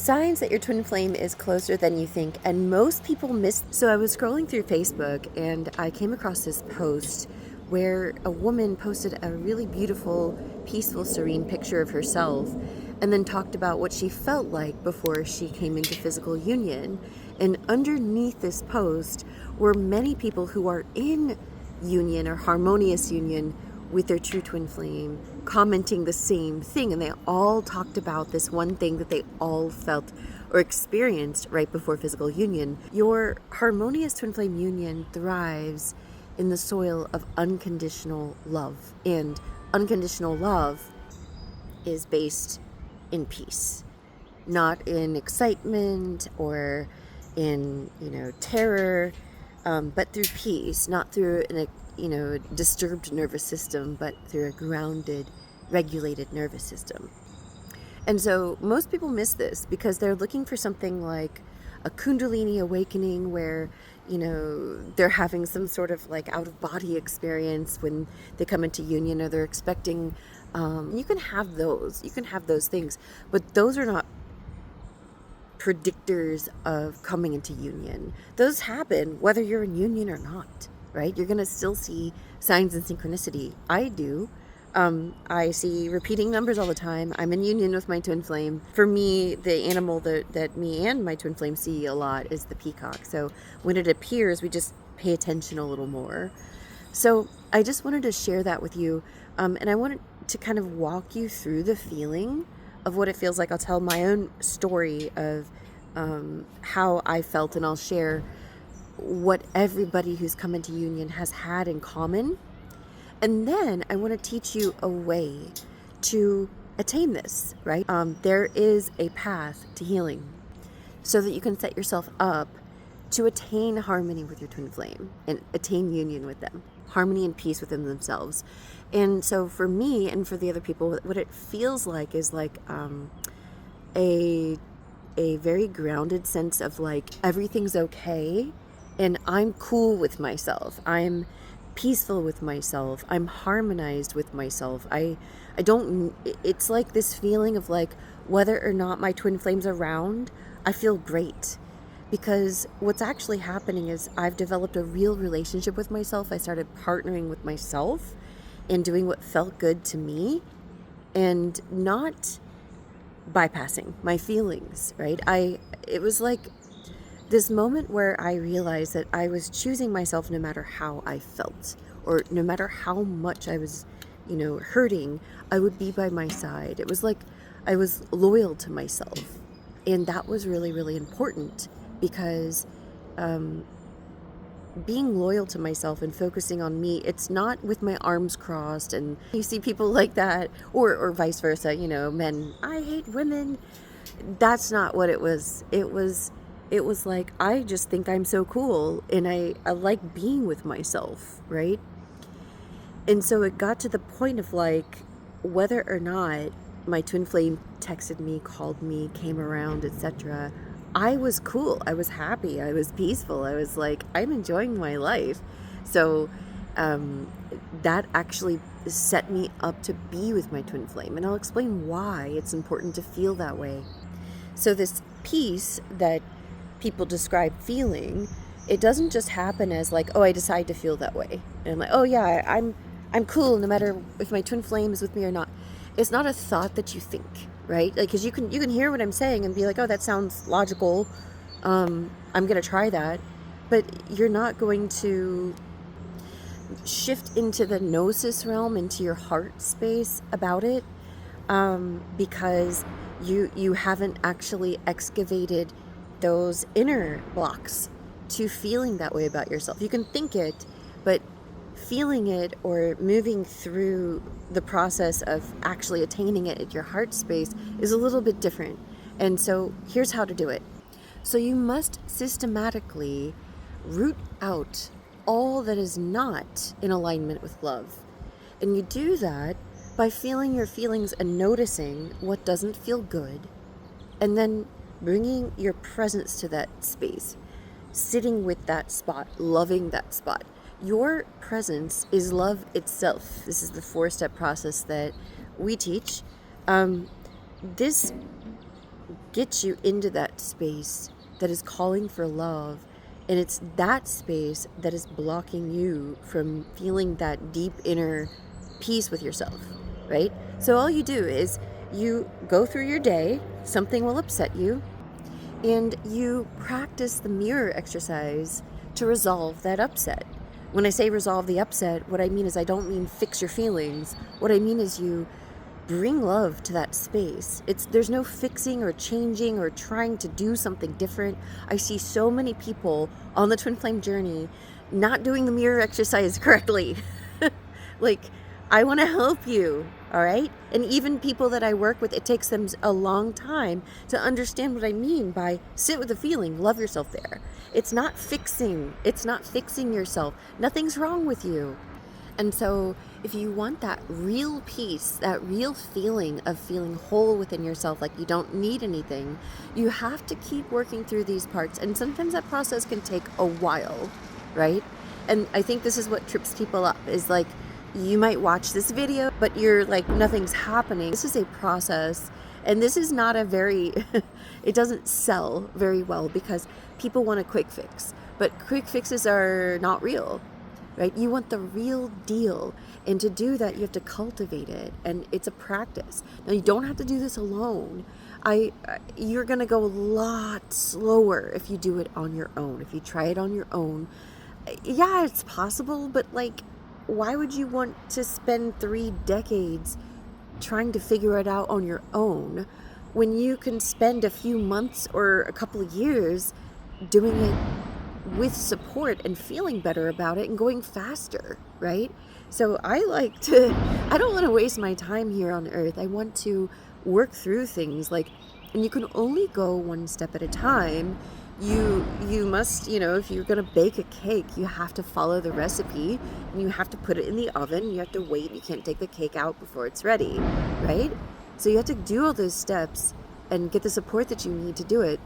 Signs that your twin flame is closer than you think, and most people miss. So I was scrolling through Facebook and I came across this post where a woman posted a really beautiful, peaceful, serene picture of herself and then talked about what she felt like before she came into physical union. And underneath this post were many people who are in union or harmonious union with their true twin flame, commenting the same thing, and they all talked about this one thing that they all felt or experienced right before physical union. Your harmonious twin flame union thrives in the soil of unconditional love, and unconditional love is based in peace, not in excitement or in terror, but through peace, not through a disturbed nervous system, but through a grounded, regulated nervous system. And so most people miss this because they're looking for something like a kundalini awakening where, they're having some sort of like out of body experience when they come into union, or they're expecting, you can have those things, but those are not predictors of coming into union. Those happen whether you're in union or not, right? You're going to still see signs and synchronicity. I do. I see repeating numbers all the time. I'm in union with my twin flame. For me, the animal that me and my twin flame see a lot is the peacock. So when it appears, we just pay attention a little more. So I just wanted to share that with you. And I wanted to kind of walk you through the feeling of what it feels like. I'll tell my own story of how I felt, and I'll share what everybody who's come into union has had in common. And then I want to teach you a way to attain this, right? There is a path to healing so that you can set yourself up to attain harmony with your twin flame and attain union with them, harmony and peace within themselves. And so for me and for the other people, what it feels like is like a very grounded sense of like everything's okay and I'm cool with myself. I'm peaceful with myself. I'm harmonized with myself. It's like this feeling of like whether or not my twin flame's around, I feel great. Because what's actually happening is I've developed a real relationship with myself. I started partnering with myself and doing what felt good to me and not bypassing my feelings, right? It was like this moment where I realized that I was choosing myself no matter how I felt, or no matter how much I was, hurting, I would be by my side. It was like I was loyal to myself. And that was really, really important because being loyal to myself and focusing on me, it's not with my arms crossed. And you see people like that, or vice versa, men, I hate women. That's not what it was. It was like, I just think I'm so cool and I like being with myself, right? And so it got to the point of like, whether or not my twin flame texted me, called me, came around, etc., I was cool. I was happy. I was peaceful. I was like, I'm enjoying my life. So that actually set me up to be with my twin flame. And I'll explain why it's important to feel that way. So this peace that people describe feeling, it doesn't just happen as like, oh, I decide to feel that way. And I'm like, oh yeah, I'm cool no matter if my twin flame is with me or not. It's not a thought that you think, right? Like, because you can hear what I'm saying and be like, oh, that sounds logical. I'm gonna try that, but you're not going to shift into the gnosis realm, into your heart space about it, because you haven't actually excavated those inner blocks to feeling that way about yourself. You can think it, but feeling it or moving through the process of actually attaining it at your heart space is a little bit different. And so here's how to do it. So you must systematically root out all that is not in alignment with love. And you do that by feeling your feelings and noticing what doesn't feel good, and then bringing your presence to that space, sitting with that spot, loving that spot. Your presence is love itself. This is the 4-step process that we teach. This get you into that space that is calling for love. And it's that space that is blocking you from feeling that deep inner peace with yourself, right? So all you do is you go through your day, something will upset you, and you practice the mirror exercise to resolve that upset. When I say resolve the upset, what I mean is I don't mean fix your feelings. What I mean is you bring love to that space. There's no fixing or changing or trying to do something different. I see so many people on the twin flame journey not doing the mirror exercise correctly. Like, I want to help you, all right? And even people that I work with, it takes them a long time to understand what I mean by sit with the feeling, love yourself there. It's not fixing. It's not fixing yourself. Nothing's wrong with you. And so if you want that real peace, that real feeling of feeling whole within yourself, like you don't need anything, you have to keep working through these parts. And sometimes that process can take a while, right? And I think this is what trips people up, is like, you might watch this video, but you're like, nothing's happening. This is a process. And this is not a very, it doesn't sell very well because people want a quick fix. But quick fixes are not real. Right? You want the real deal. And to do that, you have to cultivate it. And it's a practice. Now, you don't have to do this alone. You're going to go a lot slower if you do it on your own. If you try it on your own. Yeah, it's possible, but like, why would you want to spend 3 decades trying to figure it out on your own when you can spend a few months or a couple of years doing it with support and feeling better about it and going faster, right? So I don't want to waste my time here on earth. I want to work through things, like, and you can only go one step at a time. You must, if you're going to bake a cake, you have to follow the recipe and you have to put it in the oven. You have to wait. You can't take the cake out before it's ready, right? So you have to do all those steps and get the support that you need to do it.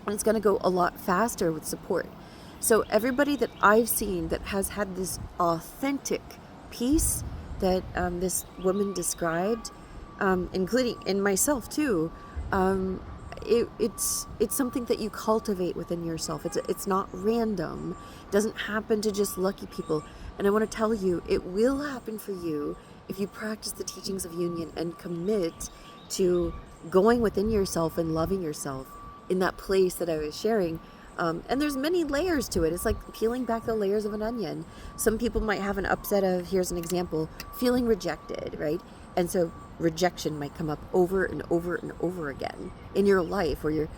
And it's going to go a lot faster with support. So everybody that I've seen that has had this authentic peace that this woman described, including in myself too, it's something that you cultivate within yourself. It's not random. It doesn't happen to just lucky people. And I want to tell you, it will happen for you if you practice the teachings of union and commit to going within yourself and loving yourself in that place that I was sharing. And there's many layers to it. It's like peeling back the layers of an onion. Some people might have an upset of, here's an example, feeling rejected, right? And so rejection might come up over and over and over again in your life, where you're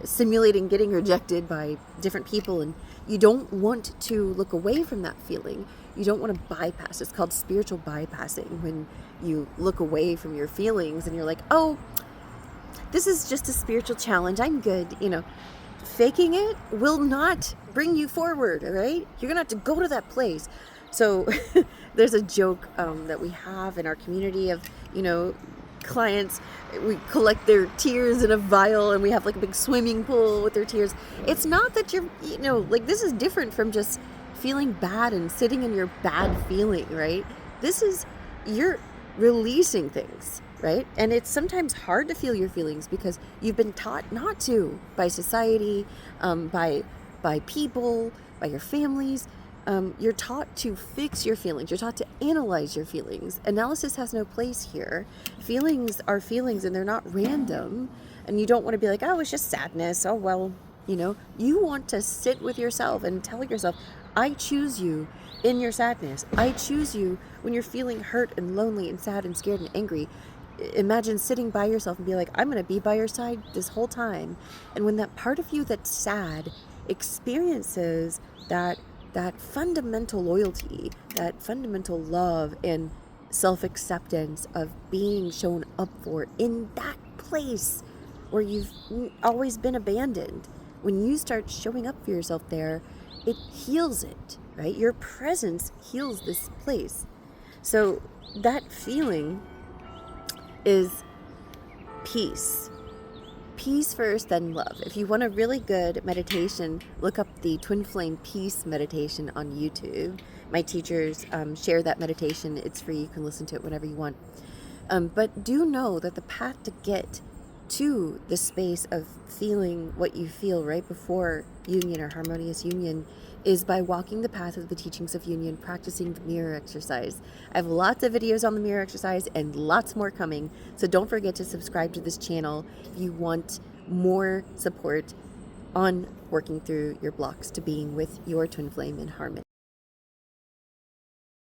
simulating getting rejected by different people, and you don't want to look away from that feeling. You don't want to bypass. It's called spiritual bypassing, when you look away from your feelings and you're like, oh, this is just a spiritual challenge. I'm good, Faking it will not bring you forward, all right? You're going to have to go to that place. So there's a joke that we have in our community of, clients, we collect their tears in a vial and we have like a big swimming pool with their tears. It's not that you're, this is different from just feeling bad and sitting in your bad feeling, right? This is, you're releasing things. Right? And it's sometimes hard to feel your feelings because you've been taught not to, by society, by people, by your families. You're taught to fix your feelings. You're taught to analyze your feelings. Analysis has no place here. Feelings are feelings and they're not random. And you don't want to be like, oh, it's just sadness. Oh, well, you want to sit with yourself and tell yourself, I choose you in your sadness. I choose you when you're feeling hurt and lonely and sad and scared and angry. Imagine sitting by yourself and be like, I'm going to be by your side this whole time. And when that part of you that's sad experiences that fundamental loyalty, that fundamental love and self-acceptance of being shown up for in that place where you've always been abandoned, when you start showing up for yourself there, it heals it, right? Your presence heals this place. So that feeling is peace. Peace first, then love. If you want a really good meditation, look up the Twin Flame Peace meditation on YouTube. My teachers share that meditation. It's free. You can listen to it whenever you want. But do know that the path to get to the space of feeling what you feel right before union or harmonious union is by walking the path of the teachings of union, practicing the mirror exercise. I have lots of videos on the mirror exercise and lots more coming, so don't forget to subscribe to this channel if you want more support on working through your blocks to being with your twin flame in harmony.